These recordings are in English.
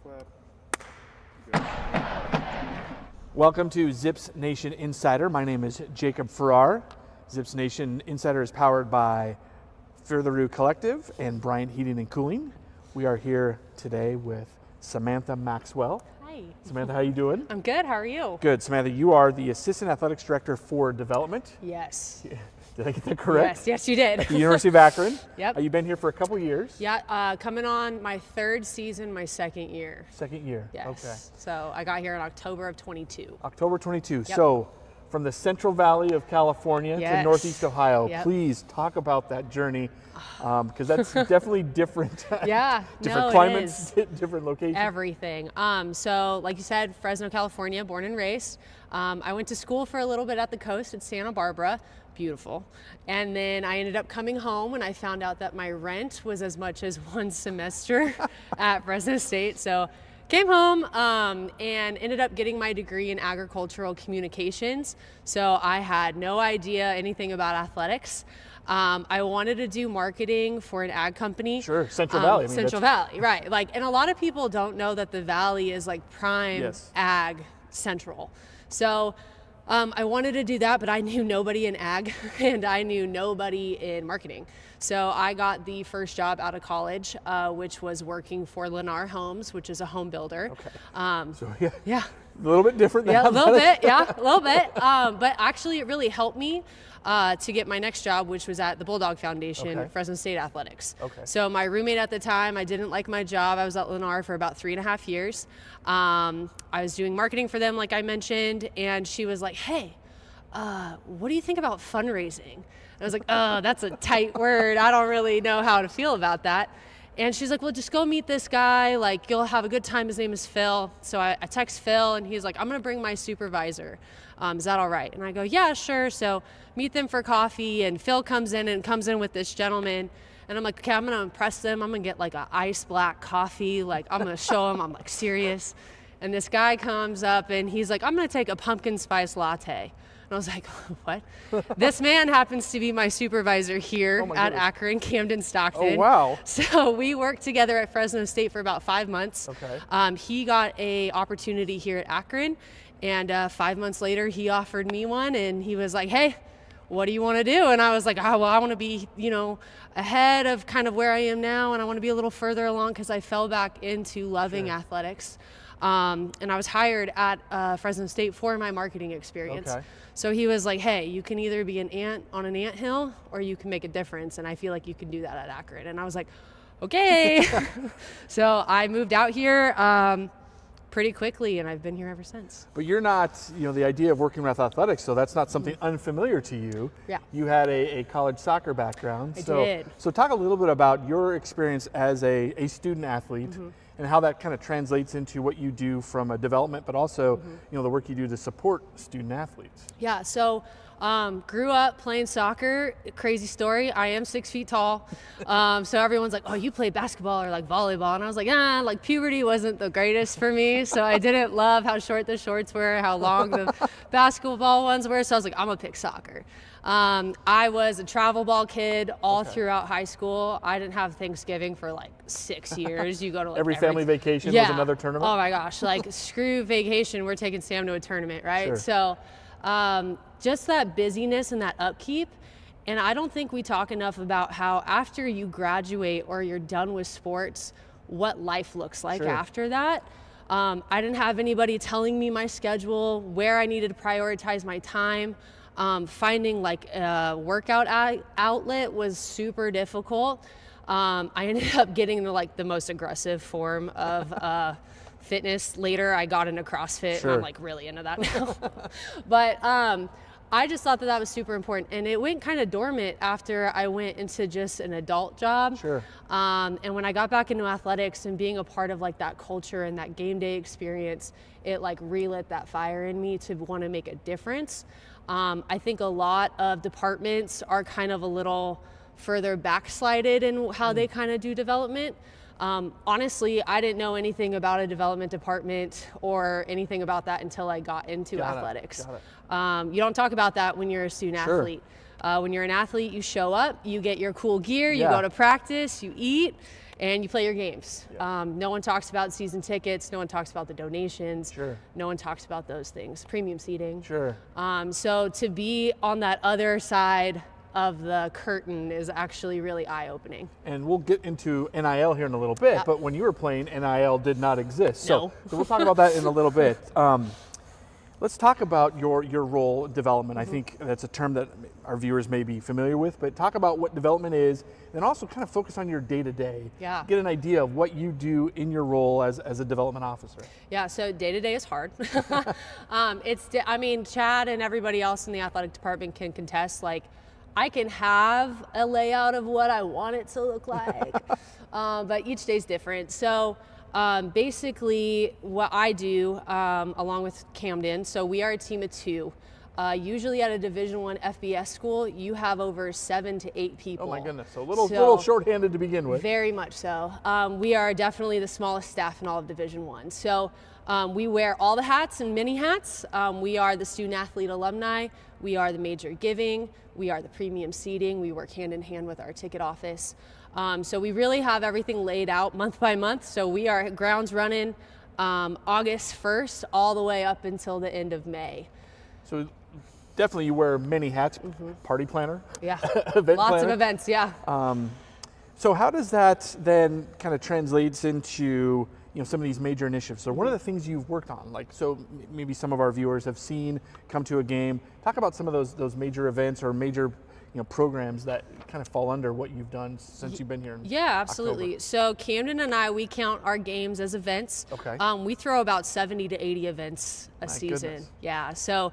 Clap. Welcome to ZIPS Nation Insider. My name is Jacob Farrar. ZIPS Nation Insider is powered by Furtheroo Collective and Bryant Heating and Cooling. We are here today with Samantha Maxwell. Hi. Samantha, how you doing? I'm good. How are you? Good. Samantha, you are the Assistant Athletics Director for Development. Yes. Did I get that correct? Yes, you did. At the University of Akron. Yep. You've been here for a couple years. Yeah, coming on my third season, my second year. Second year. Yes. Okay. So I got here in October of 22. October 22. Yep. So from the Central Valley of California to Yes. Northeast Ohio, Yep. Please talk about that journey, because that's definitely different. Yeah, different no, climates, it is. different locations. Everything. So like you said, Fresno, California, born and raised. I went to school for a little bit at the coast at Santa Barbara. Beautiful. And then I ended up coming home and I found out that my rent was as much as one semester at Fresno State. So came home and ended up getting my degree in agricultural communications. So I had no idea anything about athletics. I wanted to do marketing for an ag company. Sure, Central Valley. I mean, Central Valley, right. And a lot of people don't know that the Valley is like prime Yes. ag central. So I wanted to do that, but I knew nobody in ag and I knew nobody in marketing. So I got the first job out of college, which was working for Lennar Homes, which is a home builder. Okay. So Yeah. a little bit different than Yeah, a little athletics. bit, yeah, a little bit. But actually it really helped me to get my next job, which was at the Bulldog Foundation, Okay. Fresno State Athletics. Okay. So my roommate at the time, I didn't like my job. I was at Lennar for about 3.5 years. I was doing marketing for them, like I mentioned, and she was like, hey, what do you think about fundraising? And I was like, oh, that's a tight word. I don't really know how to feel about that. And she's like, well, just go meet this guy. Like, you'll have a good time. His name is Phil. So I text Phil, and he's like, I'm going to bring my supervisor. Is that all right? And I go, yeah, sure. So meet them for coffee, and Phil comes in with this gentleman. And I'm like, okay, I'm going to impress them. I'm going to get like an ice black coffee. Like, I'm going to show them I'm like serious. And this guy comes up, and he's like, I'm going to take a pumpkin spice latte. And I was like, what? This man happens to be my supervisor here at goodness. Akron, Camden, Stockton. Oh, wow. So we worked together at Fresno State for about 5 months. Okay. He got a opportunity here at Akron, and 5 months later, he offered me one, and he was like, hey, what do you want to do? And I was like, oh, well, I want to be, ahead of kind of where I am now, and I want to be a little further along because I fell back into loving athletics. And I was hired at Fresno State for my marketing experience. Okay. So he was like, hey, you can either be an ant on an anthill or you can make a difference. And I feel like you can do that at Akron. And I was like, okay. So I moved out here pretty quickly, and I've been here ever since. But you're not, the idea of working with athletics, so that's not something unfamiliar to you. Yeah. You had a college soccer background. I so, did. So talk a little bit about your experience as a student athlete and how that kind of translates into what you do from a development, but also, the work you do to support student athletes. Yeah, so grew up playing soccer. Crazy story. I am 6 feet tall. So everyone's like, oh, you play basketball or like volleyball. And I was like, like puberty wasn't the greatest for me. So I didn't love how short the shorts were, how long the basketball ones were. So I was like, I'm gonna pick soccer. I was a travel ball kid all throughout high school. I didn't have Thanksgiving for like 6 years. You go to like Every family vacation was another tournament? Oh my gosh, like screw vacation, we're taking Sam to a tournament, right? Sure. So just that busyness and that upkeep. And I don't think we talk enough about how after you graduate or you're done with sports, what life looks like after that. I didn't have anybody telling me my schedule, where I needed to prioritize my time. Finding like a workout outlet was super difficult. I ended up getting the most aggressive form of fitness. Later, I got into CrossFit, and I'm like really into that now. But I just thought that was super important, and it went kind of dormant after I went into just an adult job. Sure. And when I got back into athletics and being a part of like that culture and that game day experience, it like relit that fire in me to want to make a difference. I think a lot of departments are kind of a little further backslided in how they kind of do development. Honestly, I didn't know anything about a development department or anything about that until I got into athletics. You don't talk about that when you're a student athlete. When you're an athlete, you show up, you get your cool gear, you go to practice, you eat, and you play your games. Yeah. No one talks about season tickets. No one talks about the donations. Sure. No one talks about those things. Premium seating. Sure. So to be on that other side of the curtain is actually really eye-opening. And we'll get into NIL here in a little bit, but when you were playing, NIL did not exist. No. So we'll talk about that in a little bit. Let's talk about your role development. I think that's a term that our viewers may be familiar with, but talk about what development is, and also kind of focus on your day-to-day. Yeah. Get an idea of what you do in your role as a development officer. Yeah, so day-to-day is hard. Chad and everybody else in the athletic department can contest, like, I can have a layout of what I want it to look like, but each day's different. So basically what I do, along with Camden, so we are a team of 2. Usually at a Division I FBS school, you have over 7 to 8 people. Oh my goodness, so a little shorthanded to begin with. Very much so. We are definitely the smallest staff in all of Division I. So we wear all the hats and many hats. We are the student athlete alumni. We are the major giving. We are the premium seating. We work hand in hand with our ticket office. So we really have everything laid out month by month. So we are grounds running August 1st all the way up until the end of May. So definitely you wear many hats, party planner. Yeah, event lots planner. of events, yeah. So how does that then kind of translates into some of these major initiatives? So what are the things you've worked on? Like, so maybe some of our viewers have seen come to a game. Talk about some of those major events or major programs that kind of fall under what you've done since you've been here in Yeah, absolutely. October. So Camden and I, we count our games as events. Okay. We throw about 70 to 80 events a season. Goodness. Yeah, so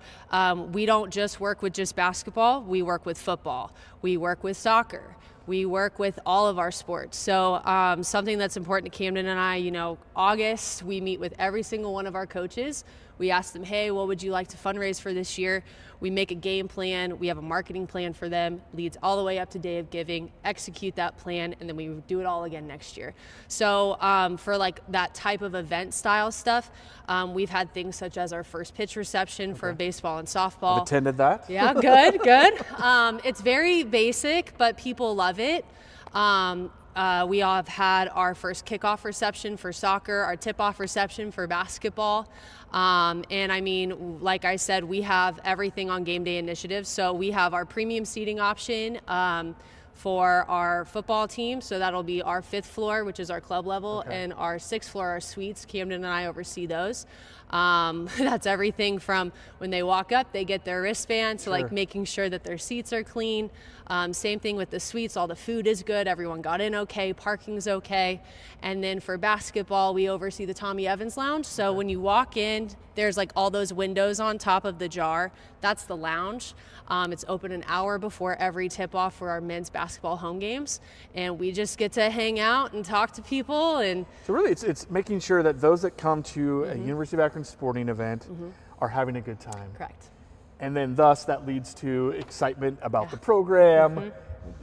we don't just work with just basketball, we work with football, we work with soccer. We work with all of our sports. So something that's important to Camden and I, August, we meet with every single one of our coaches. We ask them, hey, what would you like to fundraise for this year? We make a game plan. We have a marketing plan for them, leads all the way up to Day of Giving, execute that plan, and then we do it all again next year. So for like that type of event style stuff, we've had things such as our first pitch reception for baseball and softball. I've attended that. Yeah, good. It's very basic, but people love it. We all have had our first kickoff reception for soccer, our tip-off reception for basketball. And I mean, like I said, we have everything on game day initiatives. So we have our premium seating option for our football team. So that'll be our 5th floor, which is our club level, and our 6th floor, our suites. Camden and I oversee those. That's everything from when they walk up, they get their wristband, to like making sure that their seats are clean. Same thing with the suites, all the food is good, everyone got in okay, parking's okay. And then for basketball, we oversee the Tommy Evans Lounge. So when you walk in, there's like all those windows on top of the jar. That's the lounge. It's open an hour before every tip-off for our men's basketball home games. And we just get to hang out and talk to people. And so really it's making sure that those that come to a University of Akron sporting event are having a good time. Correct. And then thus that leads to excitement about the program.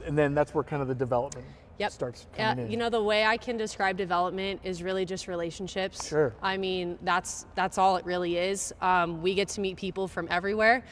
And then that's where kind of the development starts coming in. The way I can describe development is really just relationships. Sure. I mean, that's all it really is. We get to meet people from everywhere.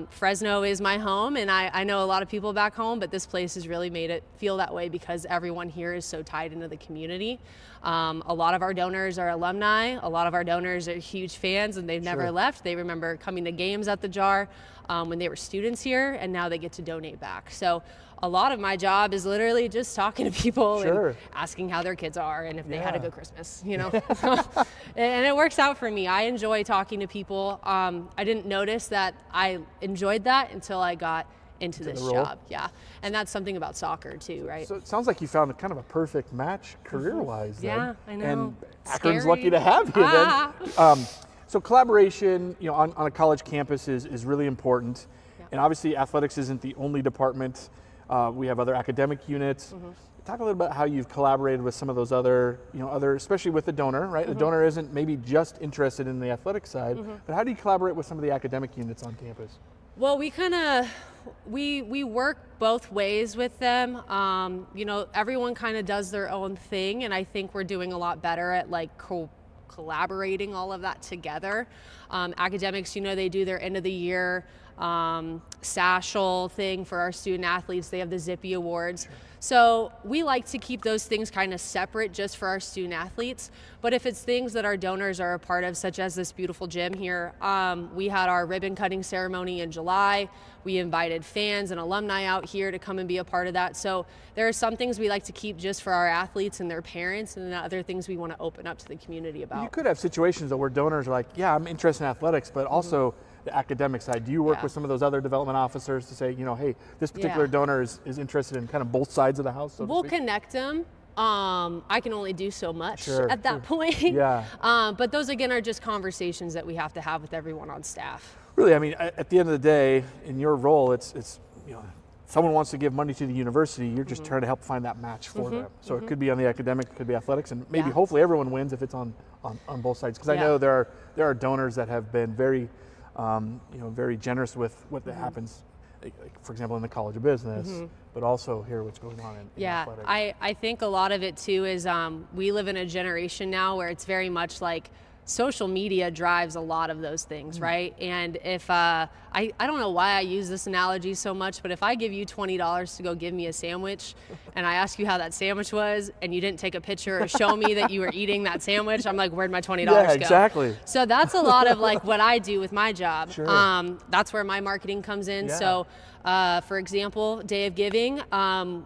Fresno is my home, and I know a lot of people back home, but this place has really made it feel that way because everyone here is so tied into the community. A lot of our donors are alumni. A lot of our donors are huge fans, and they've never left. They remember coming to games at the Jar when they were students here, and now they get to donate back. So a lot of my job is literally just talking to people and asking how their kids are and if they had a good Christmas, and it works out for me. I enjoy talking to people. I didn't notice that I enjoyed that until I got into this job. Yeah. And that's something about soccer too, right? So it sounds like you found kind of a perfect match career-wise then. Yeah, I know. And Akron's lucky to have you then. So collaboration, on a college campus is really important. Yeah. And obviously athletics isn't the only department. We have other academic units. Talk a little about how you've collaborated with some of those other, especially with the donor, right? The donor isn't maybe just interested in the athletic side, but how do you collaborate with some of the academic units on campus? Well, we work both ways with them. Everyone kind of does their own thing, and I think we're doing a lot better at collaborating all of that together. Academics, they do their end of the year Sashel thing for our student athletes. They have the Zippy Awards. So we like to keep those things kind of separate just for our student athletes. But if it's things that our donors are a part of, such as this beautiful gym here, we had our ribbon cutting ceremony in July. We invited fans and alumni out here to come and be a part of that. So there are some things we like to keep just for our athletes and their parents, and then other things we want to open up to the community about. You could have situations though where donors are like, yeah, I'm interested in athletics, but also the academic side. Do you work with some of those other development officers to say, you know, hey, this particular donor is interested in kind of both sides of the house? So we'll connect them. I can only do so much at that point. Yeah. But those again are just conversations that we have to have with everyone on staff. Really, I mean, at the end of the day, in your role, it's you know, someone wants to give money to the university, you're just trying to help find that match for them. So it could be on the academic, it could be athletics, and maybe hopefully everyone wins if it's on both sides. Because I know there are donors that have been very very generous with what that happens, like, for example, in the College of Business, but also here what's going on in athletics. I think a lot of it too is we live in a generation now where it's very much like social media drives a lot of those things, right? And if I don't know why I use this analogy so much, but if I give you $20 to go give me a sandwich and I ask you how that sandwich was and you didn't take a picture or show me that you were eating that sandwich, I'm like, where'd my $20 go? Yeah, exactly. So that's a lot of like what I do with my job. Sure. That's where my marketing comes in. Yeah. So for example, Day of Giving,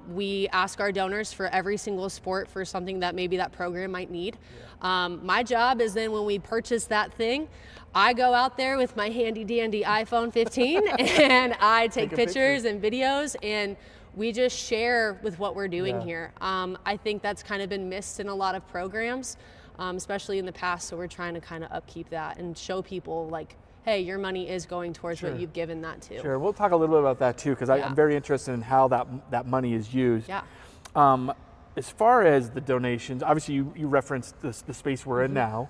we ask our donors for every single sport for something that maybe that program might need. My job is then when we purchase that thing, I go out there with my handy dandy iPhone 15 and I take pictures and videos, and we just share with what we're doing here. I think that's kind of been missed in a lot of programs, especially in the past. So we're trying to kind of upkeep that and show people like, hey, your money is going towards what you've given that to. Sure, we'll talk a little bit about that too, because I'm very interested in how that money is used. Yeah. As far as the donations, obviously you referenced the space we're in now,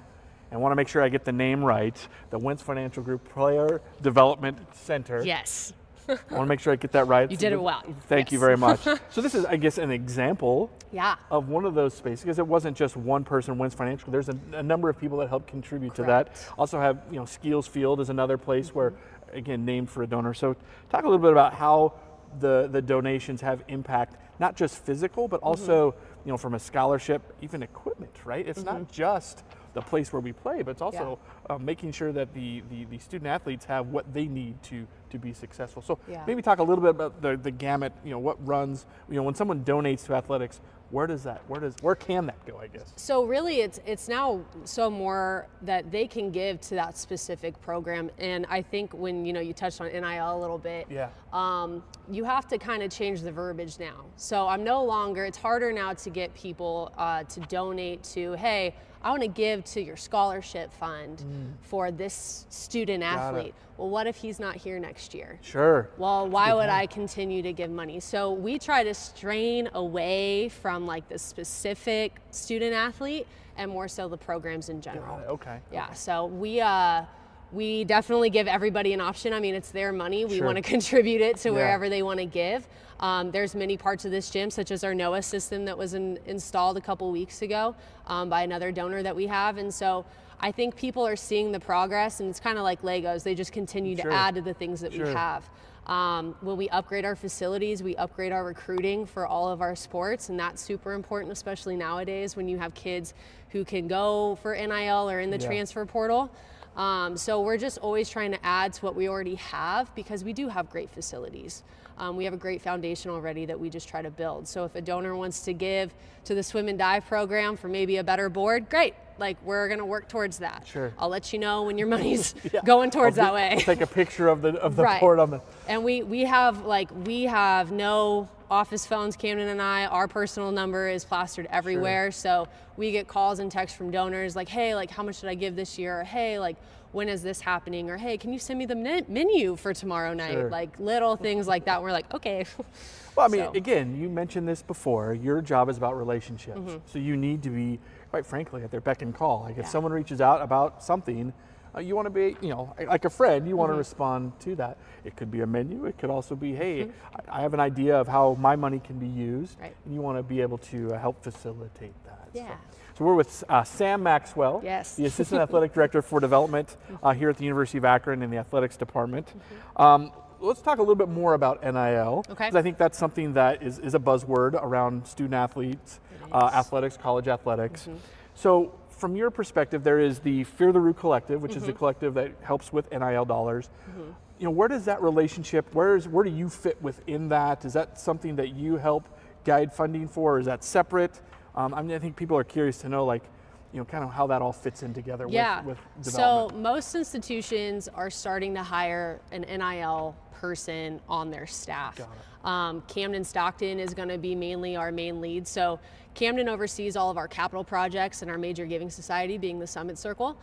and want to make sure I get the name right, the Wentz Financial Group Player Development Center. Yes. I want to make sure I get that right. You did it well. Thank you very much. So this is, I guess, an example of one of those spaces, because it wasn't just one person, Wentz Financial. There's a number of people that help contribute to that. Also have, Skills Field is another place where, again, named for a donor. So talk a little bit about how the donations have impact, not just physical, but also, from a scholarship, even equipment, right? It's not just the place where we play, but it's also making sure that the student athletes have what they need to be successful. So maybe talk a little bit about the gamut, what runs, when someone donates to athletics, where can that go, I guess? So really it's now so more that they can give to that specific program. And I think when, you touched on NIL a little bit, you have to kind of change the verbiage now. So it's harder now to get people to donate to, hey, I want to give to your scholarship fund for this student athlete. Well, what if he's not here next year? Sure. Well, why would I continue to give money? So we try to strain away from like the specific student athlete and more so the programs in general. Okay. Yeah, so we definitely give everybody an option. I mean, it's their money. We want to contribute it to wherever they want to give. There's many parts of this gym, such as our NOAA system that was installed a couple weeks ago by another donor that we have. And so I think people are seeing the progress, and it's kind of like Legos. They just continue to add to the things that we have. When we upgrade our facilities, we upgrade our recruiting for all of our sports, and that's super important, especially nowadays when you have kids who can go for NIL or in the transfer portal. So we're just always trying to add to what we already have, because we do have great facilities. We have a great foundation already that we just try to build. So if a donor wants to give to the swim and dive program for maybe a better board, great. Like, we're going to work towards that. Sure. I'll let you know when your money's going towards that way. Take a picture of the board on the. And we have no office phones, Camden and I. Our personal number is plastered everywhere. So we get calls and texts from donors like, hey, like, how much did I give this year? Or, hey, like, when is this happening? Or, hey, can you send me the menu for tomorrow night? Like, little things like that. We're like, okay. Well, I mean, again, you mentioned this before. Your job is about relationships. So you need to be, quite frankly, at their beck and call. Like, if someone reaches out about something, you want to be, like a friend, you want to respond to that. It could be a menu. It could also be, hey, I have an idea of how my money can be used, and you want to be able to help facilitate that. Yeah. So we're with Sam Maxwell, the Assistant Athletic Director for Development here at the University of Akron in the Athletics Department. let's talk a little bit more about NIL. Okay. Because I think that's something that is a buzzword around student athletes, athletics, college athletics. So from your perspective, there is the Fear the Roo Collective, which is the collective that helps with NIL dollars. You know, where does that relationship, where do you fit within that? Is that something that you help guide funding for, or is that separate? I mean, I think people are curious to know, like, you know, kind of how that all fits in together with development. So most institutions are starting to hire an NIL person on their staff. Camden Stockton is going to be mainly our main lead. So Camden oversees all of our capital projects and our major giving society, being the Summit Circle.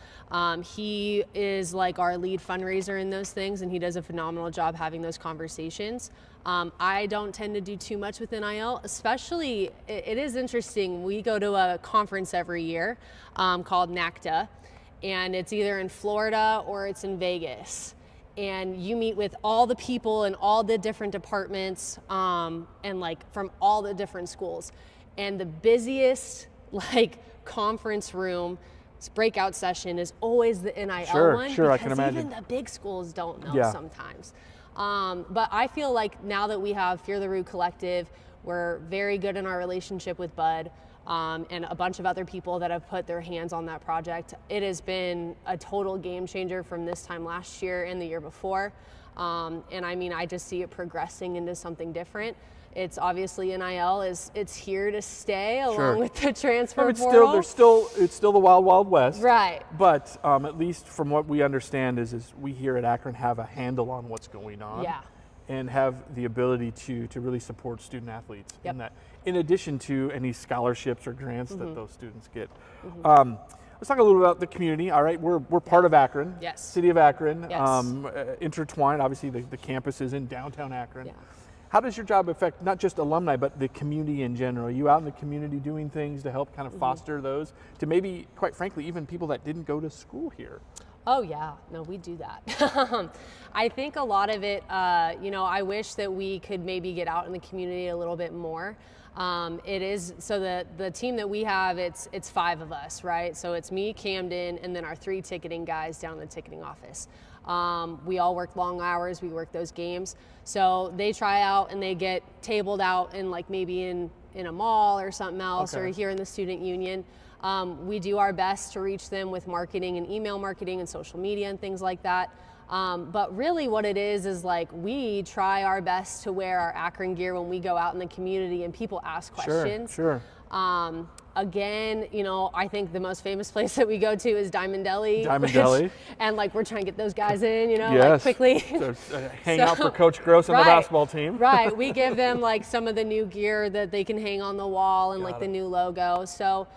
He is like our lead fundraiser in those things, and he does a phenomenal job having those conversations. I don't tend to do too much with NIL, especially, it is interesting. We go to a conference every year called NACDA, and it's either in Florida or it's in Vegas. And you meet with all the people in all the different departments and like from all the different schools. And the busiest like conference room breakout session is always the NIL one. Sure, I can imagine. Even the big schools don't know sometimes. But I feel like now that we have Fear the Roo Collective, we're very good in our relationship with Bud and a bunch of other people that have put their hands on that project. It has been a total game changer from this time last year and the year before. And I mean, I just see it progressing into something different. It's obviously NIL it's here to stay along with the transfer portal. It's still the wild, wild west. Right. But at least from what we understand is we here at Akron have a handle on what's going on. Yeah. And have the ability to really support student athletes in that, in addition to any scholarships or grants that those students get. Let's talk a little about the community. All right, we're part of Akron. Yes. City of Akron. Yes. Intertwined. Obviously, the campus is in downtown Akron. Yeah. How does your job affect not just alumni, but the community in general? Are you out in the community doing things to help kind of foster those, to maybe, quite frankly, even people that didn't go to school here? Oh yeah, no, we do that. I think a lot of it, you know, I wish that we could maybe get out in the community a little bit more. It is, so the team that we have, it's 5 of us, right? So it's me, Camden, and then our 3 ticketing guys down in the ticketing office. We all work long hours, we work those games. So they try out and they get tabled out in like maybe in a mall or something else, or here in the student union. We do our best to reach them with marketing and email marketing and social media and things like that. But really what it is like we try our best to wear our Akron gear when we go out in the community and people ask questions. Sure. Again, you know, I think the most famous place that we go to is Diamond Deli. And like we're trying to get those guys in, you know, like quickly. So, hang out for Coach Gross and the basketball team. Right. We give them like some of the new gear that they can hang on the wall and the new logo. So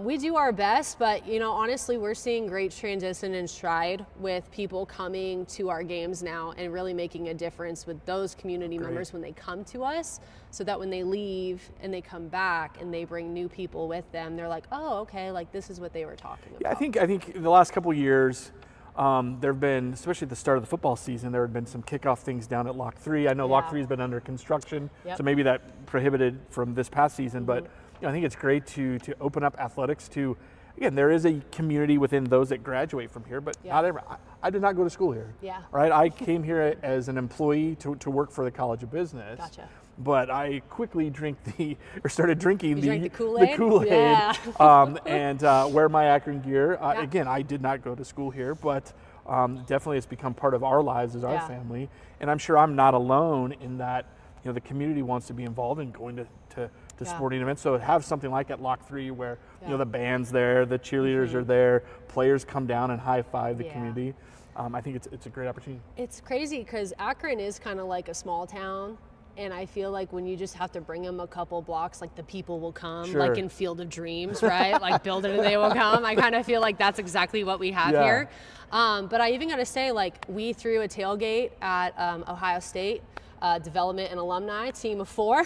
we do our best, but you know, honestly, we're seeing great transition and stride with people coming to our games now and really making a difference with those community members when they come to us, so that when they leave and they come back and they bring new people with them, they're like, oh, okay, like this is what they were talking about. Yeah, I think the last couple of years, there have been, especially at the start of the football season, there have been some kickoff things down at Lock 3. I know Lock 3 has been under construction, so maybe that prohibited from this past season, but I think it's great to open up athletics to, again, there is a community within those that graduate from here, but not every, I did not go to school here. Right? I came here as an employee to work for the College of Business. But I quickly started drinking the Kool-Aid and wear my Akron gear. Again, I did not go to school here, but definitely it's become part of our lives as our family. And I'm sure I'm not alone in that, you know, the community wants to be involved in going to sporting events. So have something like at Lock 3 where you know the band's there, the cheerleaders are there, players come down and high five the community. I think it's a great opportunity. It's crazy because Akron is kind of like a small town. And I feel like when you just have to bring them a couple blocks, like the people will come, like in Field of Dreams, right? Like build it and they will come. I kind of feel like that's exactly what we have here. But I even got to say, like we threw a tailgate at Ohio State. Development and alumni team of 4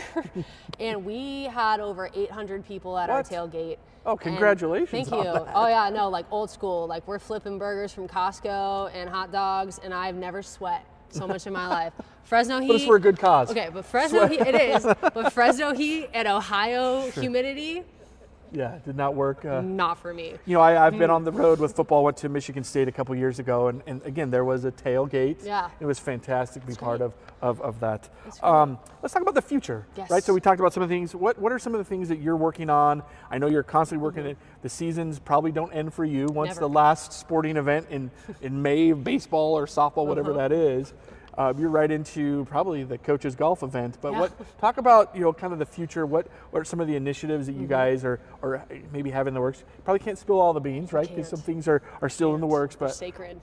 and we had over 800 people at our tailgate. Oh, congratulations. Thank you. Oh yeah, no, like old school, like we're flipping burgers from Costco and hot dogs, and I've never sweat so much in my life. Fresno heat. But it's for a good cause. Okay, but Fresno heat, it is, but Fresno heat and Ohio humidity, Yeah, did not work. Not for me. You know, I've been on the road with football, went to Michigan State a couple years ago, and again, there was a tailgate. Yeah. It was fantastic to be part of that. That's great. Let's talk about the future, Yes. right? So we talked about some of the things. What are some of the things that you're working on? I know you're constantly working it. The seasons probably don't end for you. Once Never. the last sporting event in May, baseball or softball, whatever that is, you're right into probably the coach's golf event. But talk about, you know, kind of the future. What are some of the initiatives that you guys are maybe have in the works? Probably can't spill all the beans, right? Because some things are still in the works. They're But sacred.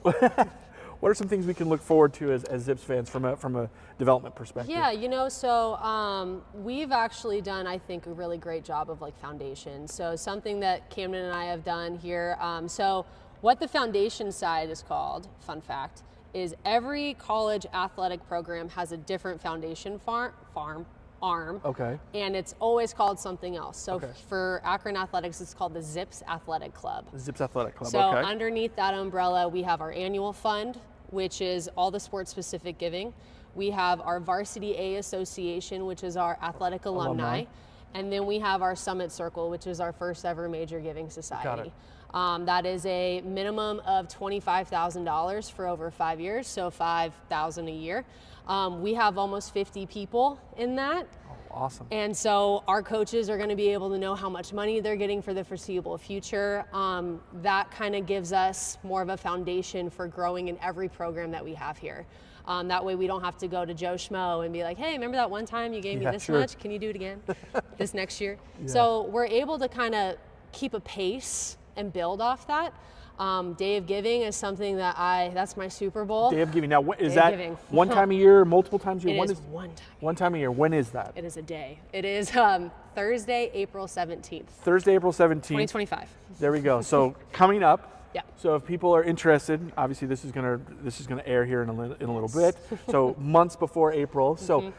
what are some things we can look forward to as ZIPS fans from a development perspective? Yeah, you know, so we've actually done, I think, a really great job of like foundation. So something that Camden and I have done here. So what the foundation side is called, fun fact, is every college athletic program has a different foundation arm. Okay. And it's always called something else. So for Akron Athletics, it's called the ZIPS Athletic Club. ZIPS Athletic Club. So okay. underneath that umbrella, we have our annual fund, which is all the sports-specific giving. We have our Varsity A Association, which is our athletic alumni. And then we have our Summit Circle, which is our first ever major giving society. That is a minimum of $25,000 for over 5 years, so $5,000 a year. We have almost 50 people in that. Oh, awesome. And so our coaches are going to be able to know how much money they're getting for the foreseeable future. That kind of gives us more of a foundation for growing in every program that we have here. That way we don't have to go to Joe Schmo and be like, hey, remember that one time you gave me this much? Can you do it again this next year? So we're able to kind of keep a pace and build off that. Day of Giving is something that that's my Super Bowl. Day of Giving. Now, is Day that of Giving. one time a year, multiple times a year? It is one time. One time a year. When is that? It is a day. It is Thursday, April 17th. Thursday, April 17th. 2025. There we go. So coming up. Yeah. So if people are interested, obviously this is gonna air here in a little bit. So months before April. So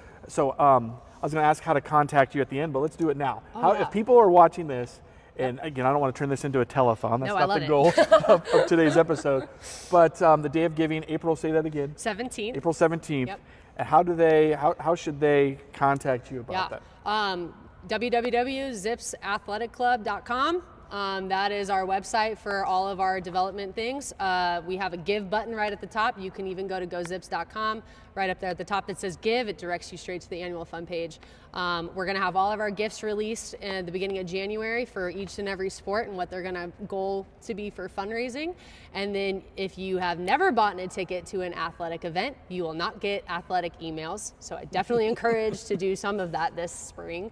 I was gonna ask how to contact you at the end, but let's do it now. If people are watching this, and again, I don't want to turn this into a telethon. That's not the goal of today's episode. But the Day of Giving, April, say that again. 17th. April 17th. Yep. And how should they contact you about that? www.zipsathletic.com. That is our website for all of our development things. We have a give button right at the top. You can even go to gozips.com. Right up there at the top that says give. It directs you straight to the annual fund page. We're going to have all of our gifts released at the beginning of January for each and every sport and what they're going to goal to be for fundraising. And then if you have never bought a ticket to an athletic event, you will not get athletic emails. So I definitely encourage to do some of that this spring.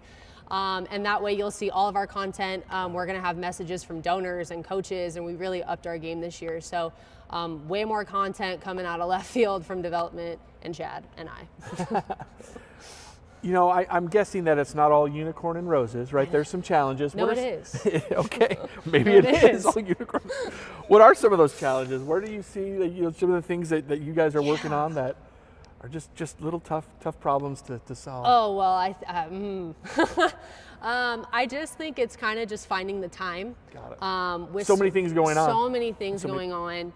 And that way you'll see all of our content. We're going to have messages from donors and coaches, and we really upped our game this year. So way more content coming out of left field from development and Chad and I. You know, I'm guessing that it's not all unicorn and roses, right? There's some challenges. No, it is. Okay, maybe it is all unicorn. What are some of those challenges? Where do you see some of the things that you guys are working on that are just little tough problems to solve? Oh, well, I just think it's kind of just finding the time. Got it. With so many things going on. So many things going on.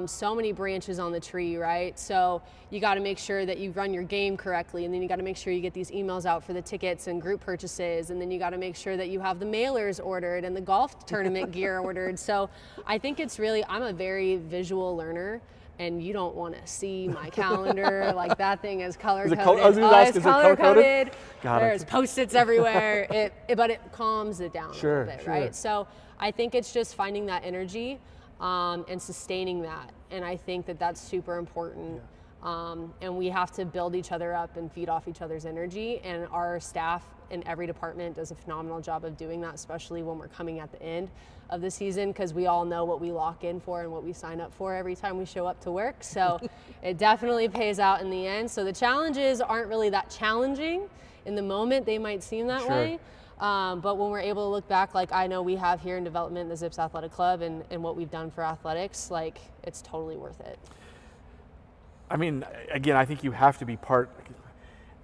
So many branches on the tree, right? So you got to make sure that you run your game correctly, and then you got to make sure you get these emails out for the tickets and group purchases, and then you got to make sure that you have the mailers ordered and the golf tournament gear ordered. So I think it's really, I'm a very visual learner, and you don't want to see my calendar. Like, that thing is color-coded. It's color-coded. There's Post-its everywhere. But it calms it down a little bit, right? So I think it's just finding that energy and sustaining that. And I think that that's super important. And we have to build each other up and feed off each other's energy. And our staff in every department does a phenomenal job of doing that, especially when we're coming at the end of the season, because we all know what we lock in for and what we sign up for every time we show up to work. So it definitely pays out in the end. So the challenges aren't really that challenging. In the moment, they might seem that way. But when we're able to look back, like I know we have here in development, the ZIPS Athletic Club, and what we've done for athletics, like, it's totally worth it. I mean, again, I think you have to be part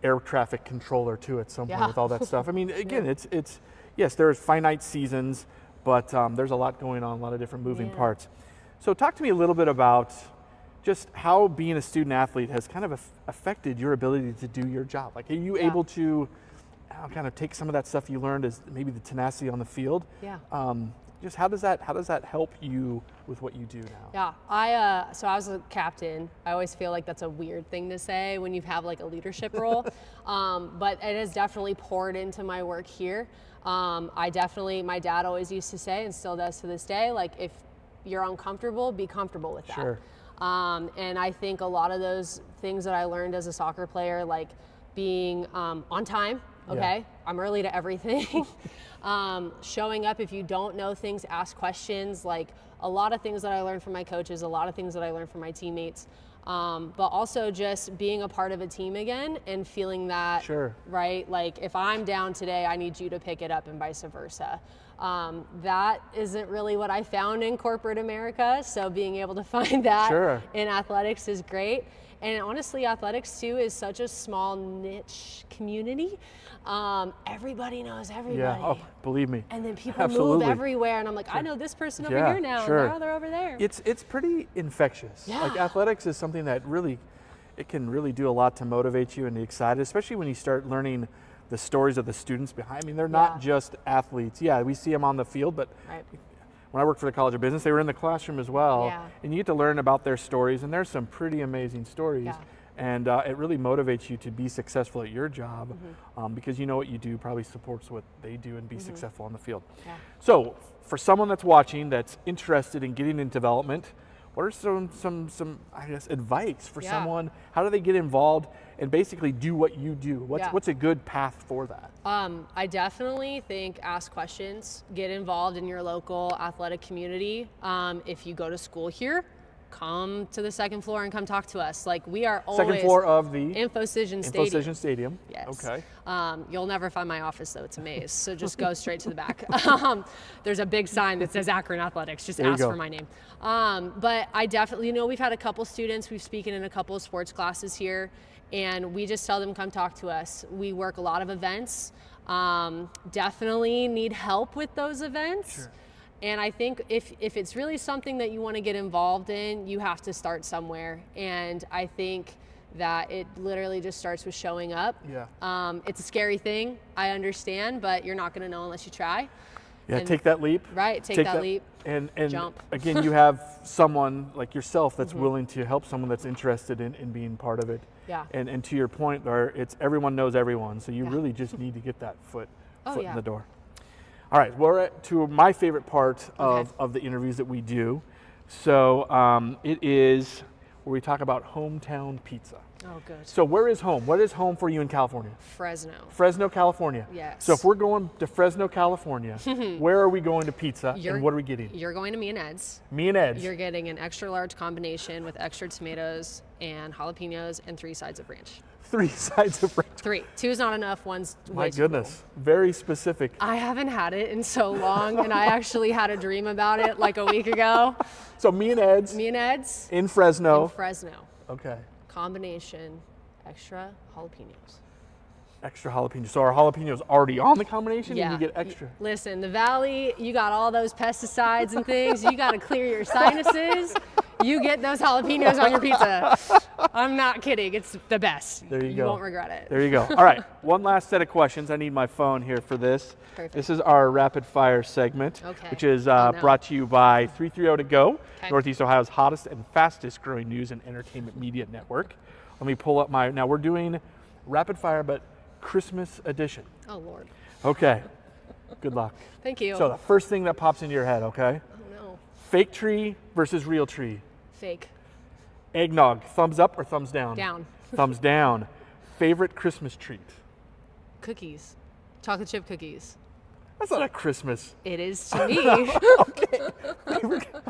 air traffic controller too at some point with all that stuff. I mean, again, it's yes, there's finite seasons, but there's a lot going on, a lot of different moving parts. So talk to me a little bit about just how being a student athlete has kind of affected your ability to do your job. Like, are you able to kind of take some of that stuff you learned as maybe the tenacity on the field. Yeah. Just how does that help you with what you do now? Yeah, so I was a captain. I always feel like that's a weird thing to say when you have like a leadership role, but it has definitely poured into my work here. My dad always used to say, and still does to this day, like if you're uncomfortable, be comfortable with that. Sure. And I think a lot of those things that I learned as a soccer player, like being on time, okay? Yeah. I'm early to everything. Showing up if you don't know things, ask questions, like a lot of things that I learned from my coaches, a lot of things that I learned from my teammates, but also just being a part of a team again and feeling that, sure, right? Like if I'm down today, I need you to pick it up and vice versa. That isn't really what I found in corporate America, so being able to find that sure, in athletics is great. And honestly, athletics too is such a small niche community. Everybody knows everybody. Yeah, oh, believe me. And then people Absolutely. move everywhere, and I'm like, I know this person over Yeah, here now, sure. and now they're over there. It's pretty infectious. Yeah. Like athletics is something that really, it can really do a lot to motivate you and be excited, especially when you start learning the stories of the students behind. I mean, they're not just athletes. Yeah, we see them on the field, but Right. when I worked for the College of Business, they were in the classroom as well. Yeah. And you get to learn about their stories, and there's some pretty amazing stories. Yeah. And it really motivates you to be successful at your job, because you know what you do probably supports what they do and be successful on the field. Yeah. So for someone that's watching that's interested in getting in development, what are some I guess advice for someone? How do they get involved and basically do what you do? What's a good path for that? I definitely think ask questions, get involved in your local athletic community. If you go to school here, come to the second floor and come talk to us. Like we are always Second floor of the InfoCision Stadium. InfoCision Stadium. Yes. Okay. You'll never find my office though, it's a maze. So just go straight to the back. There's a big sign that says Akron Athletics, just ask for my name. But I definitely, we've had a couple students, we've spoken in a couple of sports classes here, and we just tell them come talk to us. We work a lot of events, definitely need help with those events. Sure. And I think if it's really something that you want to get involved in, you have to start somewhere. And I think that it literally just starts with showing up. Yeah. It's a scary thing, I understand, but you're not going to know unless you try. Yeah, take that leap. Right, take that leap. And jump. Again, you have someone like yourself that's willing to help someone that's interested in being part of it. Yeah. And to your point, it's everyone knows everyone, so you really just need to get that foot in the door. All right, we're to my favorite part of the interviews that we do. So it is where we talk about hometown pizza. Oh, good. So where is home? What is home for you in California? Fresno. Fresno, California. Yes. So if we're going to Fresno, California, where are we going to pizza and what are we getting? You're going to Me and Ed's. Me and Ed's. You're getting an extra large combination with extra tomatoes and jalapenos and 3 sides of ranch. 3 sides of ranch. 3. 2 is not enough. 1's way My too goodness, very specific. I haven't had it in so long, and I actually had a dream about it like a week ago. So Me and Ed's. Me and Ed's. In Fresno. In Fresno. Okay. Combination, extra jalapenos. Extra jalapenos. So our jalapenos already on the combination, Yeah. and you get extra. Listen, the Valley, you got all those pesticides and things. You got to clear your sinuses. You get those jalapenos on your pizza. I'm not kidding. It's the best. There you go. You won't regret it. There you go. All right, one last set of questions. I need my phone here for this. Perfect. This is our rapid fire segment, Okay. which is Oh, no. brought to you by 330 To Go, Okay. Northeast Ohio's hottest and fastest growing news and entertainment media network. Let me pull up now we're doing rapid fire, but Christmas edition. Oh, Lord. Okay, good luck. Thank you. So the first thing that pops into your head, okay? Oh, no. Fake tree versus real tree. Fake. Eggnog, thumbs up or thumbs down? Down. Thumbs down. Favorite Christmas treat? Cookies. Chocolate chip cookies. That's not a Christmas. It is to me.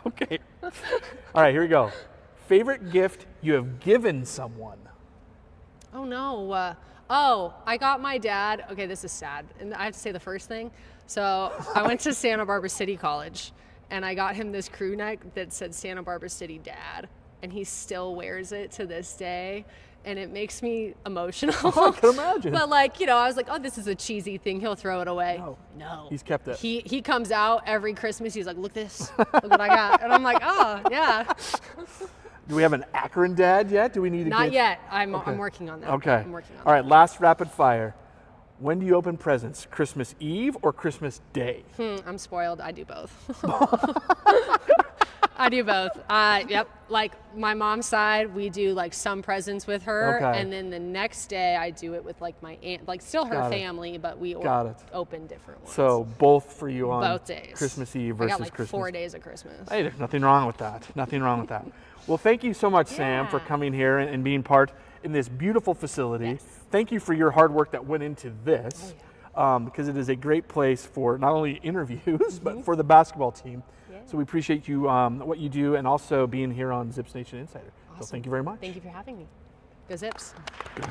Okay. All right, here we go. Favorite gift you have given someone? Oh, no. I got my dad. Okay, this is sad. And I have to say the first thing. So I went to Santa Barbara City College, and I got him this crew neck that said Santa Barbara City Dad. And he still wears it to this day. And it makes me emotional. I can imagine. But I was like, oh, this is a cheesy thing. He'll throw it away. No. He's kept it. He comes out every Christmas. He's like, look this. Look what I got. And I'm like, oh, yeah. Do we have an Akron dad yet? Do we need to Not get... yet. I'm Okay. working on that. Okay. I'm working on All right, last rapid fire. When do you open presents? Christmas Eve or Christmas Day? I'm spoiled. I do both. I do both. Yep. Like my mom's side, we do like some presents with her, Okay. and then the next day I do it with like my aunt, like still her Got it. family, but we open different ones. So both for you on both days. Christmas Eve I versus got like Christmas. 4 days of Christmas. Hey, there's nothing wrong with that. Nothing wrong with that. Well, thank you so much, Sam, for Yeah. coming here and being part in this beautiful facility. Yes. Thank you for your hard work that went into this, because it is a great place for not only interviews, but for the basketball team. Yeah. So we appreciate you, what you do, and also being here on ZIPS Nation Insider. So Awesome. thank you very much. Thank you for having me. Go Zips. Good.